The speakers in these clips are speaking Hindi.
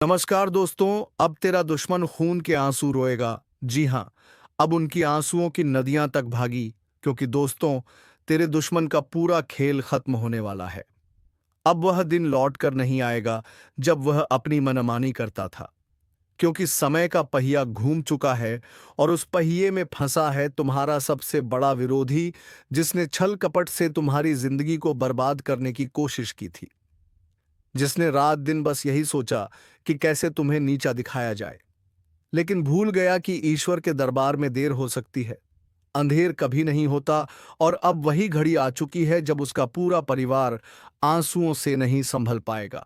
नमस्कार दोस्तों। अब तेरा दुश्मन खून के आंसू रोएगा। जी हाँ, अब उनकी आंसुओं की नदियां तक भागी, क्योंकि दोस्तों, तेरे दुश्मन का पूरा खेल खत्म होने वाला है। अब वह दिन लौट कर नहीं आएगा जब वह अपनी मनमानी करता था, क्योंकि समय का पहिया घूम चुका है और उस पहिए में फंसा है तुम्हारा सबसे बड़ा विरोधी, जिसने छल कपट से तुम्हारी जिंदगी को बर्बाद करने की कोशिश की थी, जिसने रात दिन बस यही सोचा कि कैसे तुम्हें नीचा दिखाया जाए, लेकिन भूल गया कि ईश्वर के दरबार में देर हो सकती है, अंधेर कभी नहीं होता। और अब वही घड़ी आ चुकी है जब उसका पूरा परिवार आंसुओं से नहीं संभल पाएगा,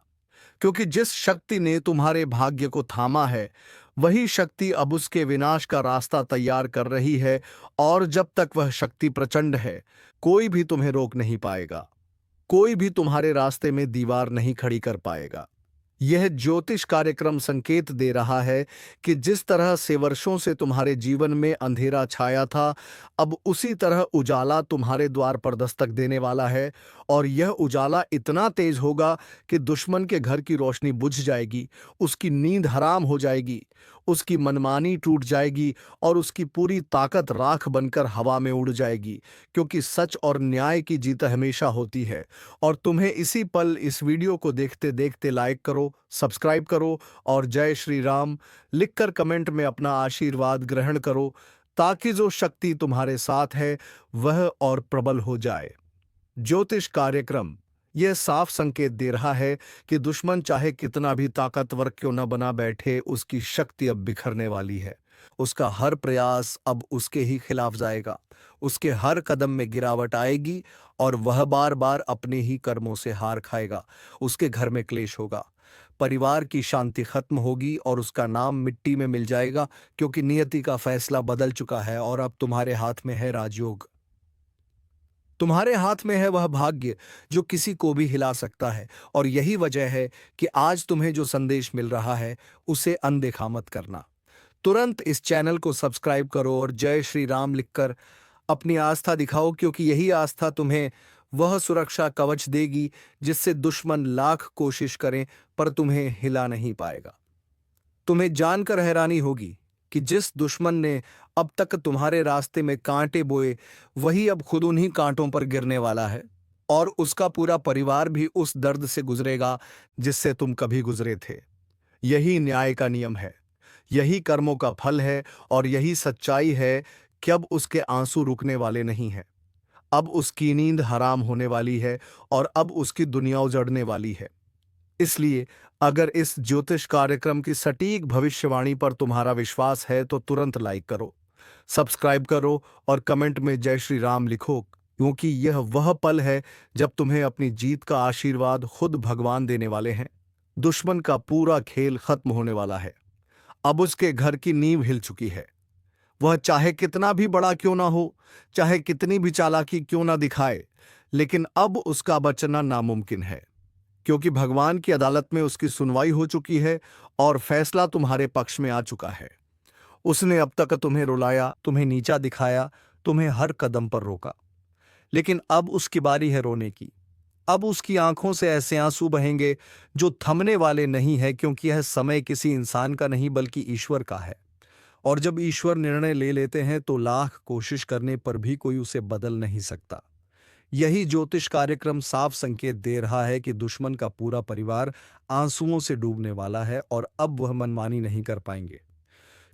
क्योंकि जिस शक्ति ने तुम्हारे भाग्य को थामा है, वही शक्ति अब उसके विनाश का रास्ता तैयार कर रही है। और जब तक वह शक्ति प्रचंड है, कोई भी तुम्हें रोक नहीं पाएगा, कोई भी तुम्हारे रास्ते में दीवार नहीं खड़ी कर पाएगा। यह ज्योतिष कार्यक्रम संकेत दे रहा है कि जिस तरह से वर्षों से तुम्हारे जीवन में अंधेरा छाया था, अब उसी तरह उजाला तुम्हारे द्वार पर दस्तक देने वाला है। और यह उजाला इतना तेज होगा कि दुश्मन के घर की रोशनी बुझ जाएगी, उसकी नींद हराम हो जाएगी, उसकी मनमानी टूट जाएगी और उसकी पूरी ताकत राख बनकर हवा में उड़ जाएगी, क्योंकि सच और न्याय की जीत हमेशा होती है। और तुम्हें इसी पल इस वीडियो को देखते देखते लाइक करो, सब्सक्राइब करो और जय श्री राम लिखकर कमेंट में अपना आशीर्वाद ग्रहण करो, ताकि जो शक्ति तुम्हारे साथ है वह और प्रबल हो जाए। ज्योतिष कार्यक्रम यह साफ संकेत दे रहा है कि दुश्मन चाहे कितना भी ताकतवर क्यों न बना बैठे, उसकी शक्ति अब बिखरने वाली है। उसका हर प्रयास अब उसके ही खिलाफ जाएगा, उसके हर कदम में गिरावट आएगी और वह बार बार अपने ही कर्मों से हार खाएगा। उसके घर में क्लेश होगा, परिवार की शांति खत्म होगी और उसका नाम मिट्टी में मिल जाएगा, क्योंकि नियति का फैसला बदल चुका है और अब तुम्हारे हाथ में है राजयोग। तुम्हारे हाथ में है वह भाग्य जो किसी को भी हिला सकता है। और यही वजह है कि आज तुम्हें जो संदेश मिल रहा है, उसे अनदेखा मत करना। तुरंत इस चैनल को सब्सक्राइब करो और जय श्री राम लिखकर अपनी आस्था दिखाओ, क्योंकि यही आस्था तुम्हें वह सुरक्षा कवच देगी जिससे दुश्मन लाख कोशिश करें पर तुम्हें हिला नहीं पाएगा। तुम्हें जानकर हैरानी होगी कि जिस दुश्मन ने अब तक तुम्हारे रास्ते में कांटे बोए, वही अब खुद उन्हीं कांटों पर गिरने वाला है। और उसका पूरा परिवार भी उस दर्द से गुजरेगा जिससे तुम कभी गुजरे थे। यही न्याय का नियम है, यही कर्मों का फल है और यही सच्चाई है कि अब उसके आंसू रुकने वाले नहीं हैं। अब उसकी नींद हराम होने वाली है और अब उसकी दुनिया उजड़ने वाली है। इसलिए अगर इस ज्योतिष कार्यक्रम की सटीक भविष्यवाणी पर तुम्हारा विश्वास है तो तुरंत लाइक करो, सब्सक्राइब करो और कमेंट में जय श्री राम लिखो, क्योंकि यह वह पल है जब तुम्हें अपनी जीत का आशीर्वाद खुद भगवान देने वाले हैं। दुश्मन का पूरा खेल खत्म होने वाला है। अब उसके घर की नींव हिल चुकी है। वह चाहे कितना भी बड़ा क्यों ना हो, चाहे कितनी भी चालाकी क्यों ना दिखाए, लेकिन अब उसका बचना नामुमकिन है, क्योंकि भगवान की अदालत में उसकी सुनवाई हो चुकी है और फैसला तुम्हारे पक्ष में आ चुका है। उसने अब तक तुम्हें रुलाया, तुम्हें नीचा दिखाया, तुम्हें हर कदम पर रोका, लेकिन अब उसकी बारी है रोने की। अब उसकी आंखों से ऐसे आंसू बहेंगे जो थमने वाले नहीं है, क्योंकि यह समय किसी इंसान का नहीं बल्कि ईश्वर का है। और जब ईश्वर निर्णय ले लेते हैं तो लाख कोशिश करने पर भी कोई उसे बदल नहीं सकता। यही ज्योतिष कार्यक्रम साफ संकेत दे रहा है कि दुश्मन का पूरा परिवार आंसुओं से डूबने वाला है और अब वह मनमानी नहीं कर पाएंगे।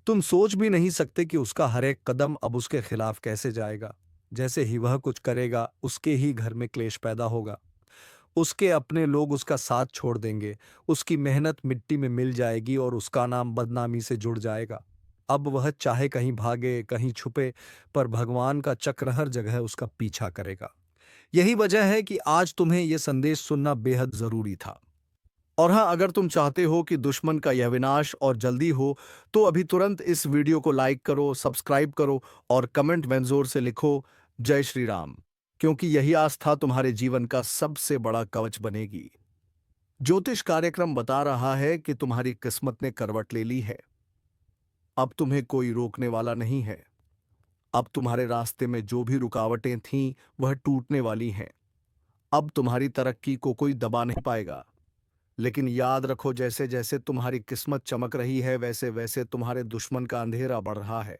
तुम सोच भी नहीं सकते कि उसका हर एक कदम अब उसके खिलाफ कैसे जाएगा। जैसे ही वह कुछ करेगा, उसके ही घर में क्लेश पैदा होगा, उसके अपने लोग उसका साथ छोड़ देंगे, उसकी मेहनत मिट्टी में मिल जाएगी और उसका नाम बदनामी से जुड़ जाएगा। अब वह चाहे कहीं भागे, कहीं छुपे, पर भगवान का चक्र हर जगह उसका पीछा करेगा। यही वजह है कि आज तुम्हें यह संदेश सुनना बेहद जरूरी था। और हाँ, अगर तुम चाहते हो कि दुश्मन का यह विनाश और जल्दी हो, तो अभी तुरंत इस वीडियो को लाइक करो, सब्सक्राइब करो और कमेंट में जोर से लिखो जय श्री राम, क्योंकि यही आस्था तुम्हारे जीवन का सबसे बड़ा कवच बनेगी। ज्योतिष कार्यक्रम बता रहा है कि तुम्हारी किस्मत ने करवट ले ली है। अब तुम्हें कोई रोकने वाला नहीं है। अब तुम्हारे रास्ते में जो भी रुकावटें थीं, वह टूटने वाली हैं। अब तुम्हारी तरक्की को कोई दबा नहीं पाएगा। लेकिन याद रखो, जैसे जैसे तुम्हारी किस्मत चमक रही है वैसे वैसे तुम्हारे दुश्मन का अंधेरा बढ़ रहा है।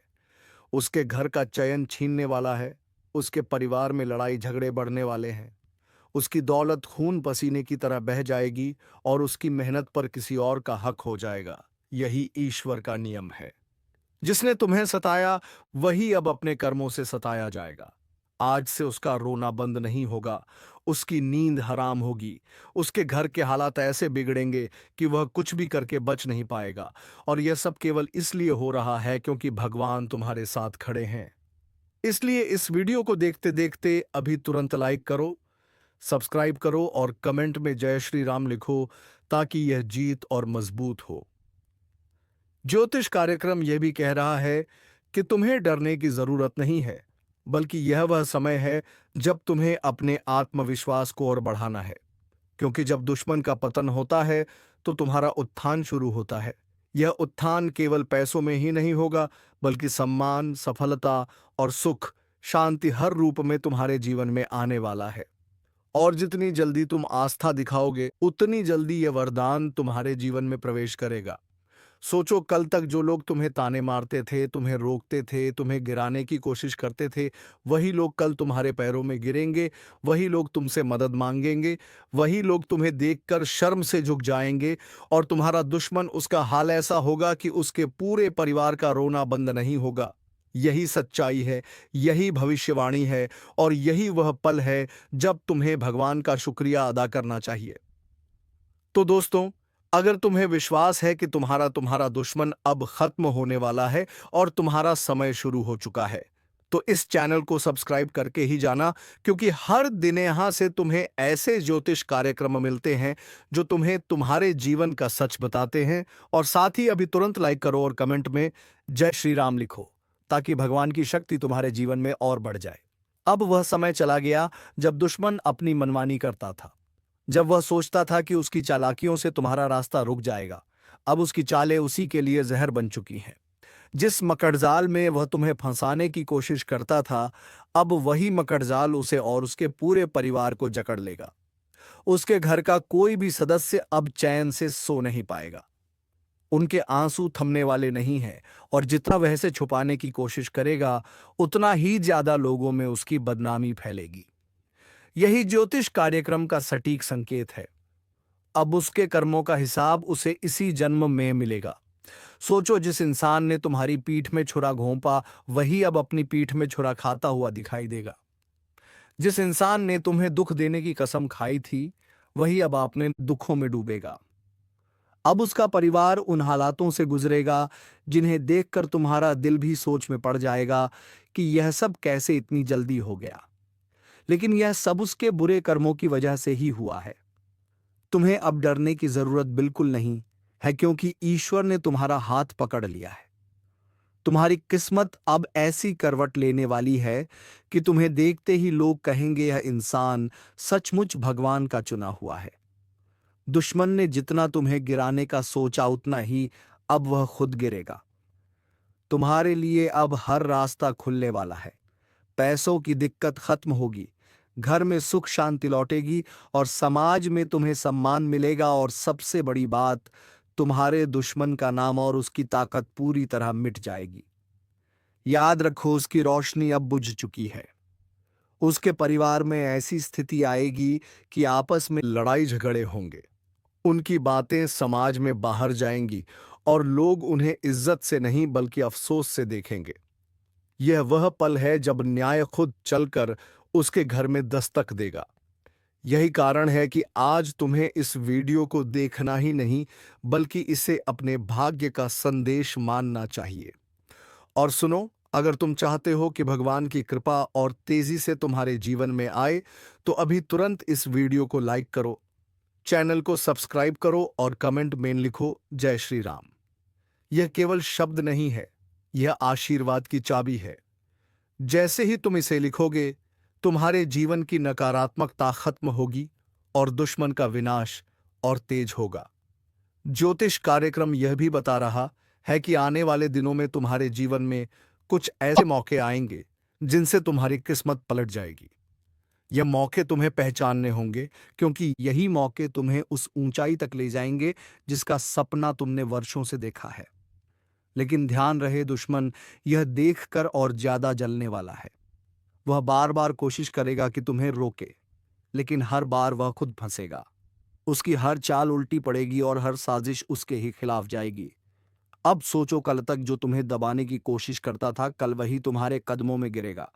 उसके घर का चयन छीनने वाला है, उसके परिवार में लड़ाई झगड़े बढ़ने वाले हैं, उसकी दौलत खून पसीने की तरह बह जाएगी और उसकी मेहनत पर किसी और का हक हो जाएगा। यही ईश्वर का नियम है। जिसने तुम्हें सताया वही अब अपने कर्मों से सताया जाएगा। आज से उसका रोना बंद नहीं होगा, उसकी नींद हराम होगी, उसके घर के हालात ऐसे बिगड़ेंगे कि वह कुछ भी करके बच नहीं पाएगा। और यह सब केवल इसलिए हो रहा है क्योंकि भगवान तुम्हारे साथ खड़े हैं। इसलिए इस वीडियो को देखते देखते अभी तुरंत लाइक करो, सब्सक्राइब करो और कमेंट में जय श्री राम लिखो, ताकि यह जीत और मजबूत हो। ज्योतिष कार्यक्रम यह भी कह रहा है कि तुम्हें डरने की जरूरत नहीं है, बल्कि यह वह समय है जब तुम्हें अपने आत्मविश्वास को और बढ़ाना है। क्योंकि जब दुश्मन का पतन होता है तो तुम्हारा उत्थान शुरू होता है। यह उत्थान केवल पैसों में ही नहीं होगा, बल्कि सम्मान, सफलता और सुख, शांति हर रूप में तुम्हारे जीवन में आने वाला है। और जितनी जल्दी तुम आस्था दिखाओगे, उतनी जल्दी यह वरदान तुम्हारे जीवन में प्रवेश करेगा। सोचो, कल तक जो लोग तुम्हें ताने मारते थे, तुम्हें रोकते थे, तुम्हें गिराने की कोशिश करते थे, वही लोग कल तुम्हारे पैरों में गिरेंगे, वही लोग तुमसे मदद मांगेंगे, वही लोग तुम्हें देखकर शर्म से झुक जाएंगे। और तुम्हारा दुश्मन, उसका हाल ऐसा होगा कि उसके पूरे परिवार का रोना बंद नहीं होगा। यही सच्चाई है, यही भविष्यवाणी है, और यही वह पल है जब तुम्हें भगवान का शुक्रिया अदा करना चाहिए। तो दोस्तों, अगर तुम्हें विश्वास है कि तुम्हारा तुम्हारा दुश्मन अब खत्म होने वाला है और तुम्हारा समय शुरू हो चुका है, तो इस चैनल को सब्सक्राइब करके ही जाना, क्योंकि हर दिन यहां से तुम्हें ऐसे ज्योतिष कार्यक्रम मिलते हैं जो तुम्हें तुम्हारे जीवन का सच बताते हैं। और साथ ही अभी तुरंत लाइक करो और कमेंट में जय श्री राम लिखो, ताकि भगवान की शक्ति तुम्हारे जीवन में और बढ़ जाए। अब वह समय चला गया जब दुश्मन अपनी मनमानी करता था, जब वह सोचता था कि उसकी चालाकियों से तुम्हारा रास्ता रुक जाएगा। अब उसकी चालें उसी के लिए जहर बन चुकी हैं। जिस मकड़जाल में वह तुम्हें फंसाने की कोशिश करता था, अब वही मकड़जाल उसे और उसके पूरे परिवार को जकड़ लेगा। उसके घर का कोई भी सदस्य अब चैन से सो नहीं पाएगा। उनके आंसू थमने वाले नहीं हैं, और जितना वह से छुपाने की कोशिश करेगा, उतना ही ज्यादा लोगों में उसकी बदनामी फैलेगी। यही ज्योतिष कार्यक्रम का सटीक संकेत है। अब उसके कर्मों का हिसाब उसे इसी जन्म में मिलेगा। सोचो, जिस इंसान ने तुम्हारी पीठ में छुरा घोंपा, वही अब अपनी पीठ में छुरा खाता हुआ दिखाई देगा। जिस इंसान ने तुम्हें दुख देने की कसम खाई थी, वही अब अपने दुखों में डूबेगा। अब उसका परिवार उन हालातों से गुजरेगा जिन्हें देखकर तुम्हारा दिल भी सोच में पड़ जाएगा कि यह सब कैसे इतनी जल्दी हो गया। लेकिन यह सब उसके बुरे कर्मों की वजह से ही हुआ है। तुम्हें अब डरने की जरूरत बिल्कुल नहीं है, क्योंकि ईश्वर ने तुम्हारा हाथ पकड़ लिया है। तुम्हारी किस्मत अब ऐसी करवट लेने वाली है कि तुम्हें देखते ही लोग कहेंगे, यह इंसान सचमुच भगवान का चुना हुआ है। दुश्मन ने जितना तुम्हें गिराने का सोचा, उतना ही अब वह खुद गिरेगा। तुम्हारे लिए अब हर रास्ता खुलने वाला है। पैसों की दिक्कत खत्म होगी, घर में सुख शांति लौटेगी, और समाज में तुम्हें सम्मान मिलेगा। और सबसे बड़ी बात, तुम्हारे दुश्मन का नाम और उसकी ताकत पूरी तरह मिट जाएगी। याद रखो, उसकी रोशनी अब बुझ चुकी है। उसके परिवार में ऐसी स्थिति आएगी कि आपस में लड़ाई झगड़े होंगे, उनकी बातें समाज में बाहर जाएंगी, और लोग उन्हें इज्जत से नहीं बल्कि अफसोस से देखेंगे। यह वह पल है जब न्याय खुद चलकर उसके घर में दस्तक देगा। यही कारण है कि आज तुम्हें इस वीडियो को देखना ही नहीं, बल्कि इसे अपने भाग्य का संदेश मानना चाहिए। और सुनो, अगर तुम चाहते हो कि भगवान की कृपा और तेजी से तुम्हारे जीवन में आए, तो अभी तुरंत इस वीडियो को लाइक करो, चैनल को सब्सक्राइब करो और कमेंट में लिखो जय श्री राम। यह केवल शब्द नहीं है, यह आशीर्वाद की चाबी है। जैसे ही तुम इसे लिखोगे, तुम्हारे जीवन की नकारात्मकता खत्म होगी और दुश्मन का विनाश और तेज होगा। ज्योतिष कार्यक्रम यह भी बता रहा है कि आने वाले दिनों में तुम्हारे जीवन में कुछ ऐसे मौके आएंगे जिनसे तुम्हारी किस्मत पलट जाएगी। यह मौके तुम्हें पहचानने होंगे, क्योंकि यही मौके तुम्हें उस ऊंचाई तक ले जाएंगे जिसका सपना तुमने वर्षों से देखा है। लेकिन ध्यान रहे, दुश्मन यह देखकर और ज्यादा जलने वाला है। वह बार बार कोशिश करेगा कि तुम्हें रोके, लेकिन हर बार वह खुद फंसेगा। उसकी हर चाल उल्टी पड़ेगी और हर साजिश उसके ही खिलाफ जाएगी। अब सोचो, कल तक जो तुम्हें दबाने की कोशिश करता था, कल वही तुम्हारे कदमों में गिरेगा।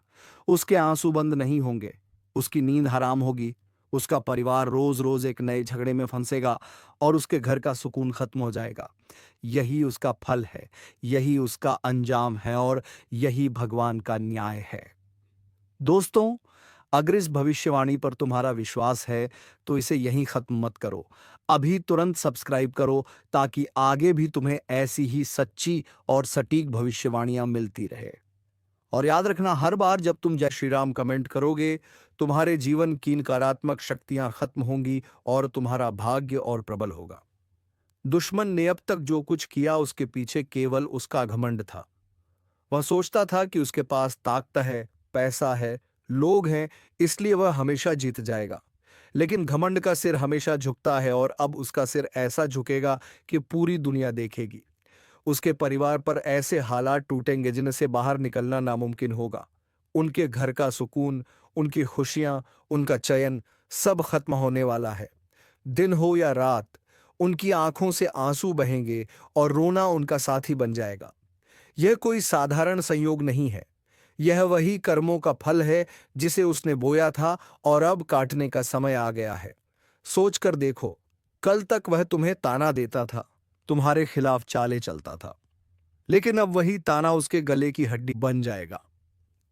उसके आंसू बंद नहीं होंगे, उसकी नींद हराम होगी, उसका परिवार रोज रोज एक नए झगड़े में फंसेगा और उसके घर का सुकून खत्म हो जाएगा। यही उसका फल है, यही उसका अंजाम है और यही भगवान का न्याय है। दोस्तों, अगर इस भविष्यवाणी पर तुम्हारा विश्वास है तो इसे यहीं खत्म मत करो। अभी तुरंत सब्सक्राइब करो, ताकि आगे भी तुम्हें ऐसी ही सच्ची और सटीक भविष्यवाणियां मिलती रहे। और याद रखना, हर बार जब तुम जय श्री राम कमेंट करोगे, तुम्हारे जीवन की नकारात्मक शक्तियां खत्म होंगी और तुम्हारा भाग्य और प्रबल होगा। दुश्मन ने अब तक जो कुछ किया, उसके पीछे केवल उसका घमंड था। वह सोचता था कि उसके पास ताकत है, पैसा है, लोग हैं, इसलिए वह हमेशा जीत जाएगा। लेकिन घमंड का सिर हमेशा झुकता है, और अब उसका सिर ऐसा झुकेगा कि पूरी दुनिया देखेगी। उसके परिवार पर ऐसे हालात टूटेंगे जिनसे बाहर निकलना नामुमकिन होगा। उनके घर का सुकून, उनकी खुशियां, उनका चयन, सब खत्म होने वाला है। दिन हो या रात, उनकी आंखों से आंसू बहेंगे और रोना उनका साथी बन जाएगा। यह कोई साधारण संयोग नहीं है, यह वही कर्मों का फल है जिसे उसने बोया था और अब काटने का समय आ गया है। सोच कर देखो, कल तक वह तुम्हें ताना देता था, तुम्हारे खिलाफ चालें चलता था, लेकिन अब वही ताना उसके गले की हड्डी बन जाएगा।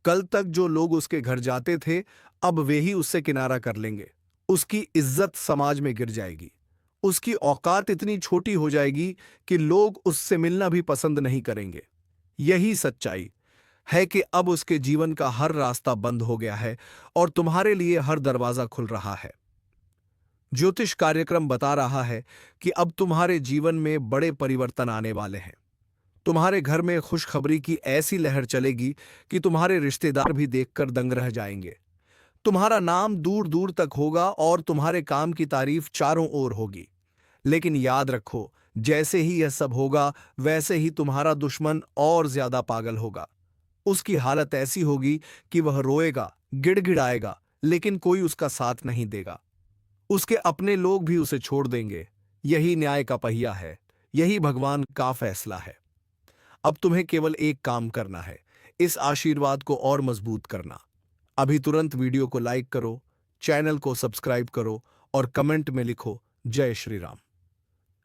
कल तक जो लोग उसके घर जाते थे, अब वे ही उससे किनारा कर लेंगे। उसकी इज्जत समाज में गिर जाएगी। उसकी औकात इतनी छोटी हो जाएगी कि लोग उससे मिलना भी पसंद नहीं करेंगे। यही सच्चाई है कि अब उसके जीवन का हर रास्ता बंद हो गया है और तुम्हारे लिए हर दरवाजा खुल रहा है। ज्योतिष कार्यक्रम बता रहा है कि अब तुम्हारे जीवन में बड़े परिवर्तन आने वाले हैं। तुम्हारे घर में खुशखबरी की ऐसी लहर चलेगी कि तुम्हारे रिश्तेदार भी देखकर दंग रह जाएंगे। तुम्हारा नाम दूर दूर तक होगा और तुम्हारे काम की तारीफ चारों ओर होगी। लेकिन याद रखो, जैसे ही यह सब होगा, वैसे ही तुम्हारा दुश्मन और ज्यादा पागल होगा। उसकी हालत ऐसी होगी कि वह रोएगा, गिड़गिड़ाएगा, लेकिन कोई उसका साथ नहीं देगा। उसके अपने लोग भी उसे छोड़ देंगे। यही न्याय का पहिया है, यही भगवान का फैसला है। अब तुम्हें केवल एक काम करना है, इस आशीर्वाद को और मजबूत करना। अभी तुरंत वीडियो को लाइक करो, चैनल को सब्सक्राइब करो और कमेंट में लिखो जय श्री राम।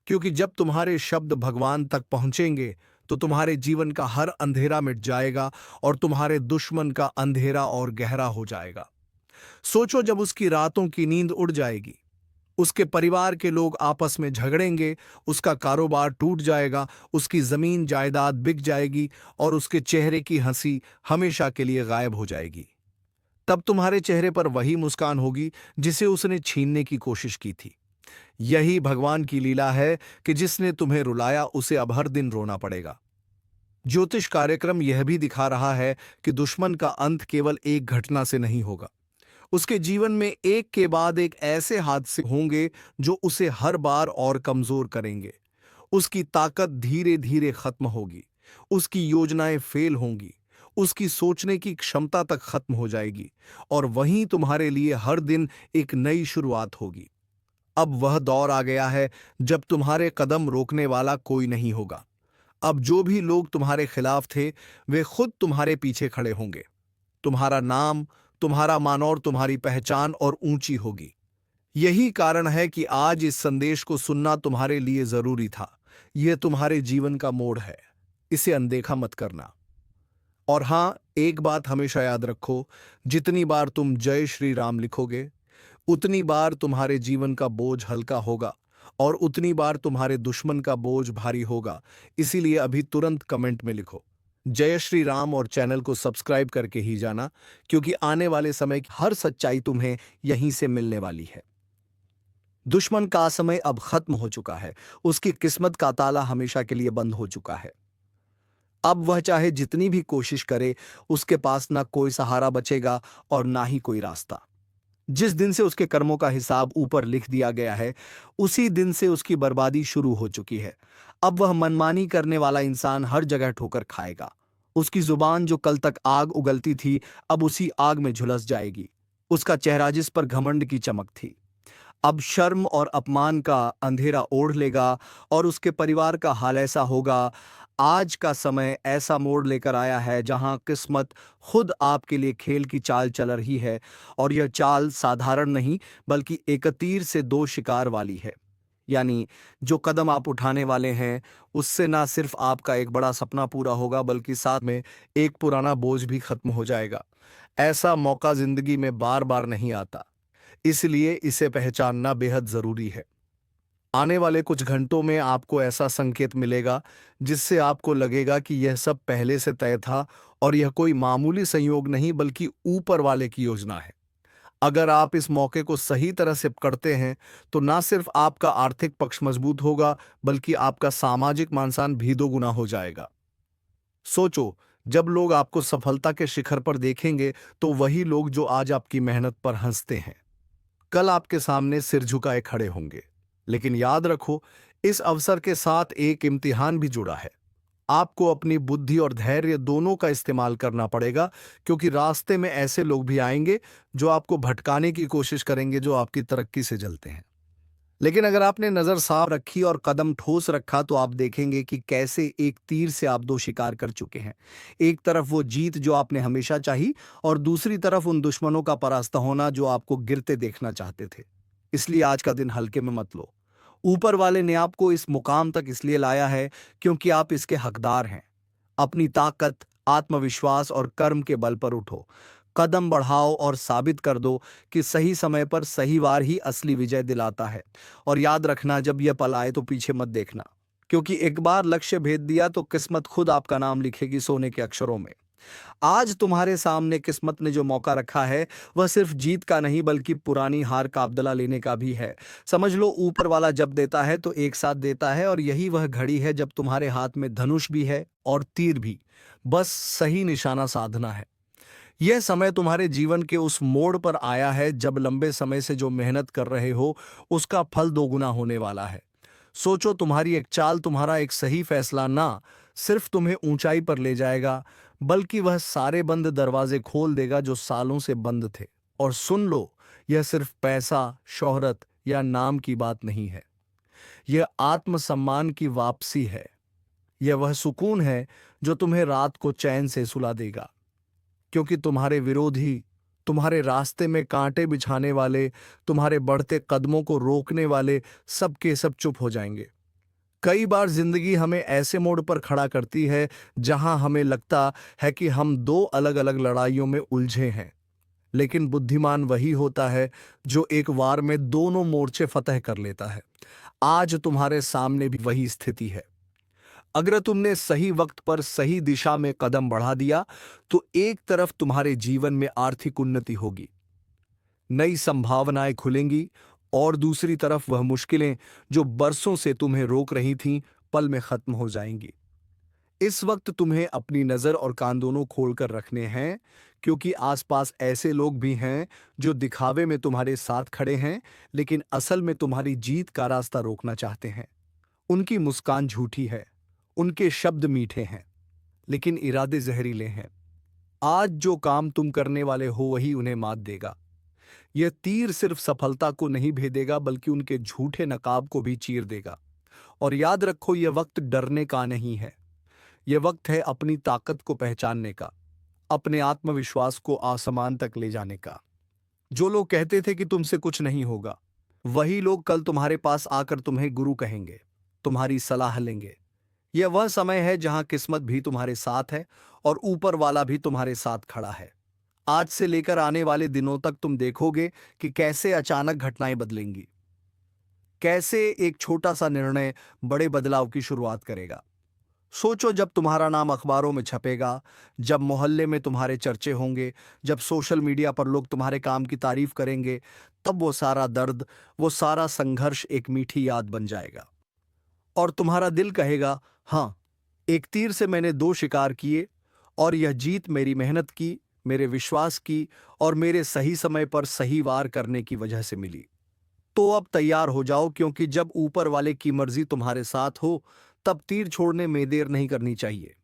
क्योंकि जब तुम्हारे शब्द भगवान तक पहुंचेंगे तो तुम्हारे जीवन का हर अंधेरा मिट जाएगा और तुम्हारे दुश्मन का अंधेरा और गहरा हो जाएगा। सोचो, जब उसकी रातों की नींद उड़ जाएगी, उसके परिवार के लोग आपस में झगड़ेंगे, उसका कारोबार टूट जाएगा, उसकी जमीन जायदाद बिक जाएगी और उसके चेहरे की हंसी हमेशा के लिए गायब हो जाएगी। तब तुम्हारे चेहरे पर वही मुस्कान होगी जिसे उसने छीनने की कोशिश की थी। यही भगवान की लीला है कि जिसने तुम्हें रुलाया, उसे अब हर दिन रोना पड़ेगा। ज्योतिष कार्यक्रम यह भी दिखा रहा है कि दुश्मन का अंत केवल एक घटना से नहीं होगा। उसके जीवन में एक के बाद एक ऐसे हादसे होंगे जो उसे हर बार और कमजोर करेंगे। उसकी ताकत धीरे धीरे खत्म होगी, उसकी योजनाएं फेल होंगी, उसकी सोचने की क्षमता तक खत्म हो जाएगी और वहीं तुम्हारे लिए हर दिन एक नई शुरुआत होगी। अब वह दौर आ गया है जब तुम्हारे कदम रोकने वाला कोई नहीं होगा। अब जो भी लोग तुम्हारे खिलाफ थे, वे खुद तुम्हारे पीछे खड़े होंगे। तुम्हारा नाम, तुम्हारा मान और तुम्हारी पहचान और ऊंची होगी। यही कारण है कि आज इस संदेश को सुनना तुम्हारे लिए जरूरी था। यह तुम्हारे जीवन का मोड़ है, इसे अनदेखा मत करना। और हां, एक बात हमेशा याद रखो, जितनी बार तुम जय श्री राम लिखोगे, उतनी बार तुम्हारे जीवन का बोझ हल्का होगा और उतनी बार तुम्हारे दुश्मन का बोझ भारी होगा। इसीलिए अभी तुरंत कमेंट में लिखो जय श्री राम और चैनल को सब्सक्राइब करके ही जाना, क्योंकि आने वाले समय की हर सच्चाई तुम्हें यहीं से मिलने वाली है। दुश्मन का समय अब खत्म हो चुका है, उसकी किस्मत का ताला हमेशा के लिए बंद हो चुका है। अब वह चाहे जितनी भी कोशिश करे, उसके पास ना कोई सहारा बचेगा और ना ही कोई रास्ता। जिस दिन से उसके कर्मों का हिसाब ऊपर लिख दिया गया है, उसी दिन से उसकी बर्बादी शुरू हो चुकी है। अब वह मनमानी करने वाला इंसान हर जगह ठोकर खाएगा। उसकी जुबान जो कल तक आग उगलती थी, अब उसी आग में झुलस जाएगी। उसका चेहरा जिस पर घमंड की चमक थी, अब शर्म और अपमान का अंधेरा ओढ़ लेगा और उसके परिवार का हाल ऐसा होगा। आज का समय ऐसा मोड़ लेकर आया है जहां किस्मत खुद आपके लिए खेल की चाल चल रही है, और यह चाल साधारण नहीं बल्कि एक तीर से दो शिकार वाली है। यानी जो कदम आप उठाने वाले हैं, उससे ना सिर्फ आपका एक बड़ा सपना पूरा होगा बल्कि साथ में एक पुराना बोझ भी खत्म हो जाएगा। ऐसा मौका जिंदगी में बार बार नहीं आता, इसलिए इसे पहचानना बेहद जरूरी है। आने वाले कुछ घंटों में आपको ऐसा संकेत मिलेगा जिससे आपको लगेगा कि यह सब पहले से तय था और यह कोई मामूली संयोग नहीं बल्कि ऊपर वाले की योजना है। अगर आप इस मौके को सही तरह से पकड़ते हैं तो ना सिर्फ आपका आर्थिक पक्ष मजबूत होगा बल्कि आपका सामाजिक मानसान भी दोगुना हो जाएगा। सोचो, जब लोग आपको सफलता के शिखर पर देखेंगे तो वही लोग जो आज आपकी मेहनत पर हंसते हैं, कल आपके सामने सिर झुकाए खड़े होंगे। लेकिन याद रखो, इस अवसर के साथ एक इम्तिहान भी जुड़ा है। आपको अपनी बुद्धि और धैर्य दोनों का इस्तेमाल करना पड़ेगा, क्योंकि रास्ते में ऐसे लोग भी आएंगे जो आपको भटकाने की कोशिश करेंगे, जो आपकी तरक्की से जलते हैं। लेकिन अगर आपने नजर साफ रखी और कदम ठोस रखा तो आप देखेंगे कि कैसे एक तीर से आप दो शिकार कर चुके हैं। एक तरफ वो जीत जो आपने हमेशा चाही, और दूसरी तरफ उन दुश्मनों का परास्त होना जो आपको गिरते देखना चाहते थे। इसलिए आज का दिन हल्के में मत लो। ऊपर वाले ने आपको इस मुकाम तक इसलिए लाया है क्योंकि आप इसके हकदार हैं। अपनी ताकत, आत्मविश्वास और कर्म के बल पर उठो, कदम बढ़ाओ और साबित कर दो कि सही समय पर सही वार ही असली विजय दिलाता है। और याद रखना, जब यह पल आए तो पीछे मत देखना, क्योंकि एक बार लक्ष्य भेद दिया तो किस्मत खुद आपका नाम लिखेगी सोने के अक्षरों में। आज तुम्हारे सामने किस्मत ने जो मौका रखा है, वह सिर्फ जीत का नहीं बल्कि पुरानी हार का बदला लेने का भी है। समझ लो, ऊपर वाला जब देता है तो एक साथ देता है, और यही वह घड़ी है जब तुम्हारे हाथ में धनुष भी है और तीर भी। बस सही निशाना साधना है। यह समय तुम्हारे जीवन के उस मोड़ पर आया है जब लंबे समय से जो मेहनत कर रहे हो, उसका फल दोगुना होने वाला है। सोचो, तुम्हारी एक चाल, तुम्हारा एक सही फैसला ना सिर्फ तुम्हें ऊंचाई पर ले जाएगा, बल्कि वह सारे बंद दरवाजे खोल देगा जो सालों से बंद थे। और सुन लो, यह सिर्फ पैसा, शोहरत या नाम की बात नहीं है। यह आत्मसम्मान की वापसी है। यह वह सुकून है जो तुम्हें रात को चैन से सुला देगा, क्योंकि तुम्हारे विरोधी, तुम्हारे रास्ते में कांटे बिछाने वाले, तुम्हारे बढ़ते कदमों को रोकने वाले, सब के सब चुप हो जाएंगे। कई बार जिंदगी हमें ऐसे मोड़ पर खड़ा करती है जहां हमें लगता है कि हम दो अलग अलग लड़ाइयों में उलझे हैं, लेकिन बुद्धिमान वही होता है जो एक वार में दोनों मोर्चे फतह कर लेता है। आज तुम्हारे सामने भी वही स्थिति है। अगर तुमने सही वक्त पर सही दिशा में कदम बढ़ा दिया तो एक तरफ तुम्हारे जीवन में आर्थिक उन्नति होगी, नई संभावनाएं खुलेंगी, और दूसरी तरफ वह मुश्किलें जो बरसों से तुम्हें रोक रही थीं, पल में खत्म हो जाएंगी। इस वक्त तुम्हें अपनी नजर और कान दोनों खोलकर रखने हैं, क्योंकि आसपास ऐसे लोग भी हैं जो दिखावे में तुम्हारे साथ खड़े हैं, लेकिन असल में तुम्हारी जीत का रास्ता रोकना चाहते हैं। उनकी मुस्कान झूठी है, उनके शब्द मीठे हैं, लेकिन इरादे जहरीले हैं। आज जो काम तुम करने वाले हो वही उन्हें मात देगा। यह तीर सिर्फ सफलता को नहीं भेदेगा बल्कि उनके झूठे नकाब को भी चीर देगा। और याद रखो, यह वक्त डरने का नहीं है। यह वक्त है अपनी ताकत को पहचानने का, अपने आत्मविश्वास को आसमान तक ले जाने का। जो लोग कहते थे कि तुमसे कुछ नहीं होगा, वही लोग कल तुम्हारे पास आकर तुम्हें गुरु कहेंगे, तुम्हारी सलाह लेंगे। यह वह समय है जहां किस्मत भी तुम्हारे साथ है और ऊपर वाला भी तुम्हारे साथ खड़ा है। आज से लेकर आने वाले दिनों तक तुम देखोगे कि कैसे अचानक घटनाएं बदलेंगी, कैसे एक छोटा सा निर्णय बड़े बदलाव की शुरुआत करेगा। सोचो, जब तुम्हारा नाम अखबारों में छपेगा, जब मोहल्ले में तुम्हारे चर्चे होंगे, जब सोशल मीडिया पर लोग तुम्हारे काम की तारीफ करेंगे, तब वो सारा दर्द, वो सारा संघर्ष एक मीठी याद बन जाएगा। और तुम्हारा दिल कहेगा, हाँ, एक तीर से मैंने दो शिकार किए, और यह जीत मेरी मेहनत की, मेरे विश्वास की और मेरे सही समय पर सही वार करने की वजह से मिली। तो अब तैयार हो जाओ, क्योंकि जब ऊपर वाले की मर्जी तुम्हारे साथ हो तब तीर छोड़ने में देर नहीं करनी चाहिए।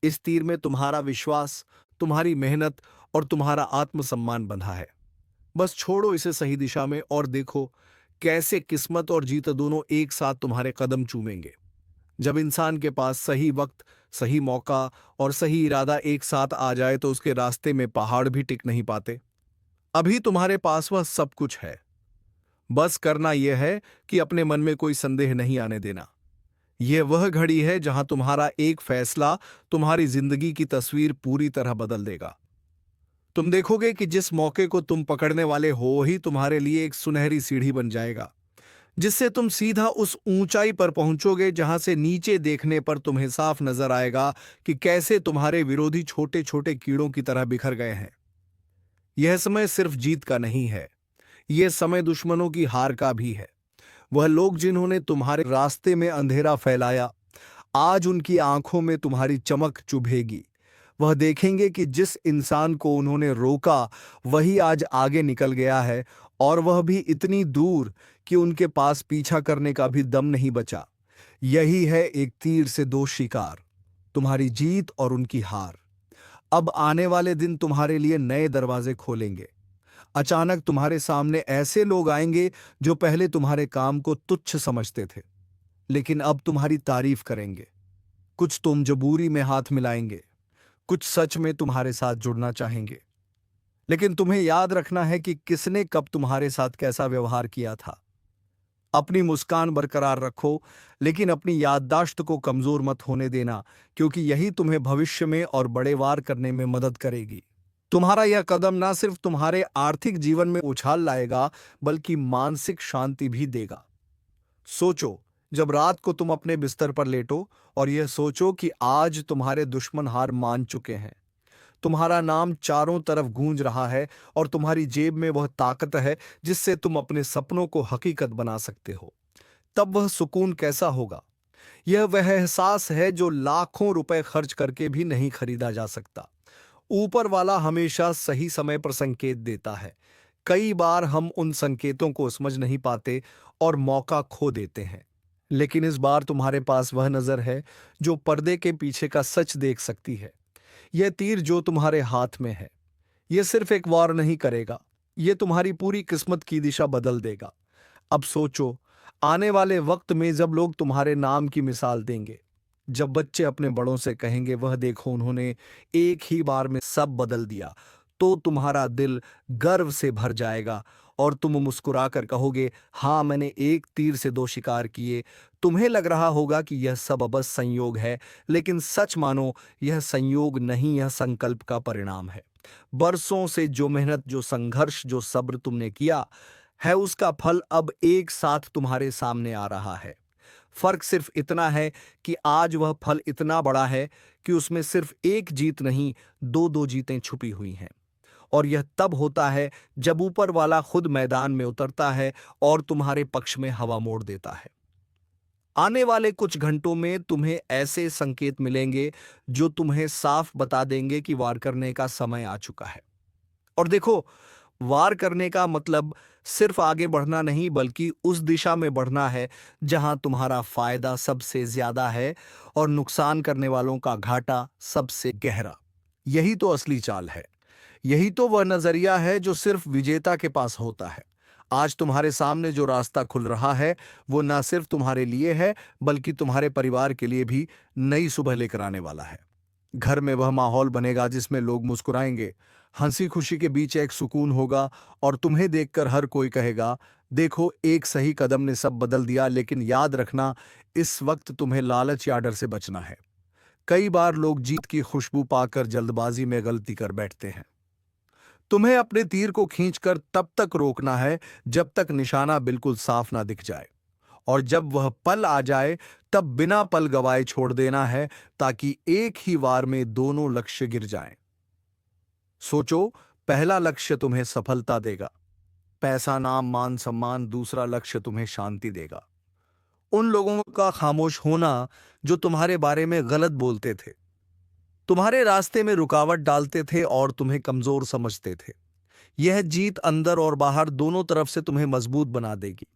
इस तीर में तुम्हारा विश्वास, तुम्हारी मेहनत और तुम्हारा आत्मसम्मान बंधा है। बस छोड़ो इसे सही दिशा में और देखो कैसे किस्मत और जीत दोनों एक साथ तुम्हारे कदम चूमेंगे। जब इंसान के पास सही वक्त, सही मौका और सही इरादा एक साथ आ जाए तो उसके रास्ते में पहाड़ भी टिक नहीं पाते। अभी तुम्हारे पास वह सब कुछ है। बस करना यह है कि अपने मन में कोई संदेह नहीं आने देना। यह वह घड़ी है जहां तुम्हारा एक फैसला तुम्हारी जिंदगी की तस्वीर पूरी तरह बदल देगा। तुम देखोगे कि जिस मौके को तुम पकड़ने वाले हो ही तुम्हारे लिए एक सुनहरी सीढ़ी बन जाएगा, जिससे तुम सीधा उस ऊंचाई पर पहुंचोगे जहां से नीचे देखने पर तुम्हें साफ नजर आएगा कि कैसे तुम्हारे विरोधी छोटे छोटे कीड़ों की तरह बिखर गए हैं। यह समय सिर्फ जीत का नहीं है, यह समय दुश्मनों की हार का भी है। वह लोग जिन्होंने तुम्हारे रास्ते में अंधेरा फैलाया, आज उनकी आंखों में तुम्हारी चमक चुभेगी। वह देखेंगे कि जिस इंसान को उन्होंने रोका वही आज आगे निकल गया है, और वह भी इतनी दूर कि उनके पास पीछा करने का भी दम नहीं बचा। यही है एक तीर से दो शिकार, तुम्हारी जीत और उनकी हार। अब आने वाले दिन तुम्हारे लिए नए दरवाजे खोलेंगे। अचानक तुम्हारे सामने ऐसे लोग आएंगे जो पहले तुम्हारे काम को तुच्छ समझते थे, लेकिन अब तुम्हारी तारीफ करेंगे। कुछ तुम जो बुरी में हाथ मिलाएंगे, कुछ सच में तुम्हारे साथ जुड़ना चाहेंगे। लेकिन तुम्हें याद रखना है कि किसने कब तुम्हारे साथ कैसा व्यवहार किया था। अपनी मुस्कान बरकरार रखो, लेकिन अपनी याददाश्त को कमजोर मत होने देना, क्योंकि यही तुम्हें भविष्य में और बड़े वार करने में मदद करेगी। तुम्हारा यह कदम ना सिर्फ तुम्हारे आर्थिक जीवन में उछाल लाएगा, बल्कि मानसिक शांति भी देगा। सोचो, जब रात को तुम अपने बिस्तर पर लेटो और यह सोचो कि आज तुम्हारे दुश्मन हार मान चुके हैं, तुम्हारा नाम चारों तरफ गूंज रहा है और तुम्हारी जेब में वह ताकत है जिससे तुम अपने सपनों को हकीकत बना सकते हो, तब वह सुकून कैसा होगा। यह वह एहसास है जो लाखों रुपए खर्च करके भी नहीं खरीदा जा सकता। ऊपर वाला हमेशा सही समय पर संकेत देता है। कई बार हम उन संकेतों को समझ नहीं पाते और मौका खो देते हैं, लेकिन इस बार तुम्हारे पास वह नजर है जो पर्दे के पीछे का सच देख सकती है। यह तीर जो तुम्हारे हाथ में है, यह सिर्फ एक वार नहीं करेगा, यह तुम्हारी पूरी किस्मत की दिशा बदल देगा। अब सोचो, आने वाले वक्त में जब लोग तुम्हारे नाम की मिसाल देंगे, जब बच्चे अपने बड़ों से कहेंगे वह देखो उन्होंने एक ही बार में सब बदल दिया, तो तुम्हारा दिल गर्व से भर जाएगा और तुम मुस्कुराकर कहोगे, हाँ, मैंने एक तीर से दो शिकार किए। तुम्हें लग रहा होगा कि यह सब बस संयोग है, लेकिन सच मानो यह संयोग नहीं, यह संकल्प का परिणाम है। बरसों से जो मेहनत, जो संघर्ष, जो सब्र तुमने किया है, उसका फल अब एक साथ तुम्हारे सामने आ रहा है। फर्क सिर्फ इतना है कि आज वह फल इतना बड़ा है कि उसमें सिर्फ एक जीत नहीं, दो दो जीतें छुपी हुई हैं। और यह तब होता है जब ऊपर वाला खुद मैदान में उतरता है और तुम्हारे पक्ष में हवा मोड़ देता है। आने वाले कुछ घंटों में तुम्हें ऐसे संकेत मिलेंगे जो तुम्हें साफ बता देंगे कि वार करने का समय आ चुका है। और देखो, वार करने का मतलब सिर्फ आगे बढ़ना नहीं, बल्कि उस दिशा में बढ़ना है जहां तुम्हारा फायदा सबसे ज्यादा है और नुकसान करने वालों का घाटा सबसे गहरा। यही तो असली चाल है, यही तो वह नजरिया है जो सिर्फ विजेता के पास होता है। आज तुम्हारे सामने जो रास्ता खुल रहा है वो ना सिर्फ तुम्हारे लिए है, बल्कि तुम्हारे परिवार के लिए भी नई सुबह लेकर आने वाला है। घर में वह माहौल बनेगा जिसमें लोग मुस्कुराएंगे, हंसी खुशी के बीच एक सुकून होगा और तुम्हें देखकर हर कोई कहेगा, देखो, एक सही कदम ने सब बदल दिया। लेकिन याद रखना, इस वक्त तुम्हें लालच या डर से बचना है। कई बार लोग जीत की खुशबू पाकर जल्दबाजी में गलती कर बैठते हैं। तुम्हें अपने तीर को खींचकर तब तक रोकना है जब तक निशाना बिल्कुल साफ ना दिख जाए, और जब वह पल आ जाए तब बिना पल गवाए छोड़ देना है, ताकि एक ही वार में दोनों लक्ष्य गिर जाएं। सोचो, पहला लक्ष्य तुम्हें सफलता देगा, पैसा, नाम, मान, सम्मान। दूसरा लक्ष्य तुम्हें शांति देगा, उन लोगों का खामोश होना जो तुम्हारे बारे में गलत बोलते थे। तुम्हारे रास्ते में रुकावट डालते थे और तुम्हें कमजोर समझते थे। यह जीत अंदर और बाहर दोनों तरफ से तुम्हें मजबूत बना देगी।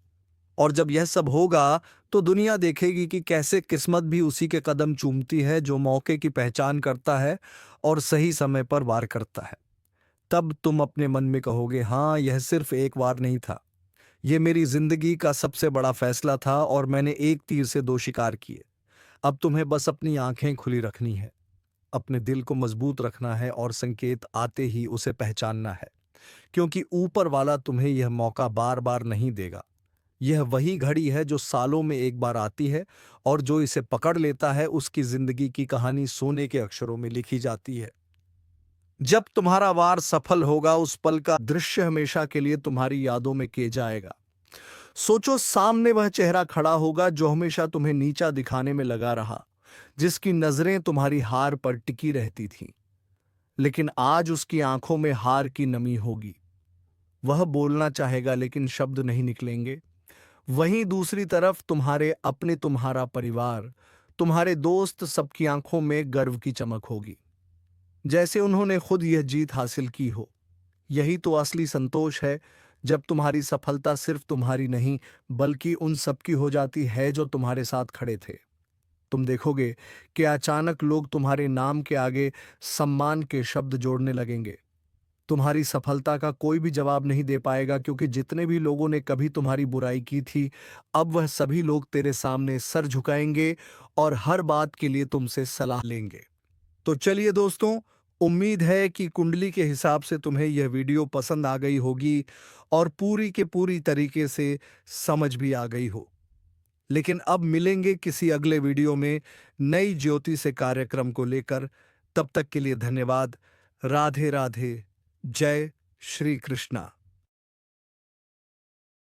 और जब यह सब होगा तो दुनिया देखेगी कि कैसे किस्मत भी उसी के कदम चूमती है जो मौके की पहचान करता है और सही समय पर वार करता है। तब तुम अपने मन में कहोगे, हाँ, यह सिर्फ एक वार नहीं था, यह मेरी जिंदगी का सबसे बड़ा फैसला था और मैंने एक तीर से दो शिकार किए। अब तुम्हें बस अपनी आंखें खुली रखनी है, अपने दिल को मजबूत रखना है और संकेत आते ही उसे पहचानना है, क्योंकि ऊपर वाला तुम्हें यह मौका बार बार नहीं देगा। यह वही घड़ी है जो सालों में एक बार आती है और जो इसे पकड़ लेता है उसकी जिंदगी की कहानी सोने के अक्षरों में लिखी जाती है। जब तुम्हारा वार सफल होगा उस पल का दृश्य हमेशा के लिए तुम्हारी यादों में के जाएगा। सोचो, सामने वह चेहरा खड़ा होगा जो हमेशा तुम्हें नीचा दिखाने में लगा रहा, जिसकी नजरें तुम्हारी हार पर टिकी रहती थीं, लेकिन आज उसकी आंखों में हार की नमी होगी। वह बोलना चाहेगा लेकिन शब्द नहीं निकलेंगे। वहीं दूसरी तरफ तुम्हारे अपने, तुम्हारा परिवार, तुम्हारे दोस्त, सबकी आंखों में गर्व की चमक होगी, जैसे उन्होंने खुद यह जीत हासिल की हो। यही तो असली संतोष है, जब तुम्हारी सफलता सिर्फ तुम्हारी नहीं बल्कि उन सबकी हो जाती है जो तुम्हारे साथ खड़े थे। तुम देखोगे कि अचानक लोग तुम्हारे नाम के आगे सम्मान के शब्द जोड़ने लगेंगे। तुम्हारी सफलता का कोई भी जवाब नहीं दे पाएगा, क्योंकि जितने भी लोगों ने कभी तुम्हारी बुराई की थी, अब वह सभी लोग तेरे सामने सर झुकाएंगे और हर बात के लिए तुमसे सलाह लेंगे। तो चलिए दोस्तों, उम्मीद है कि कुंडली के हिसाब से तुम्हें यह वीडियो पसंद आ गई होगी और पूरी के पूरी तरीके से समझ भी आ गई हो। लेकिन अब मिलेंगे किसी अगले वीडियो में नई ज्योति से कार्यक्रम को लेकर। तब तक के लिए धन्यवाद। राधे राधे। जय श्री कृष्णा।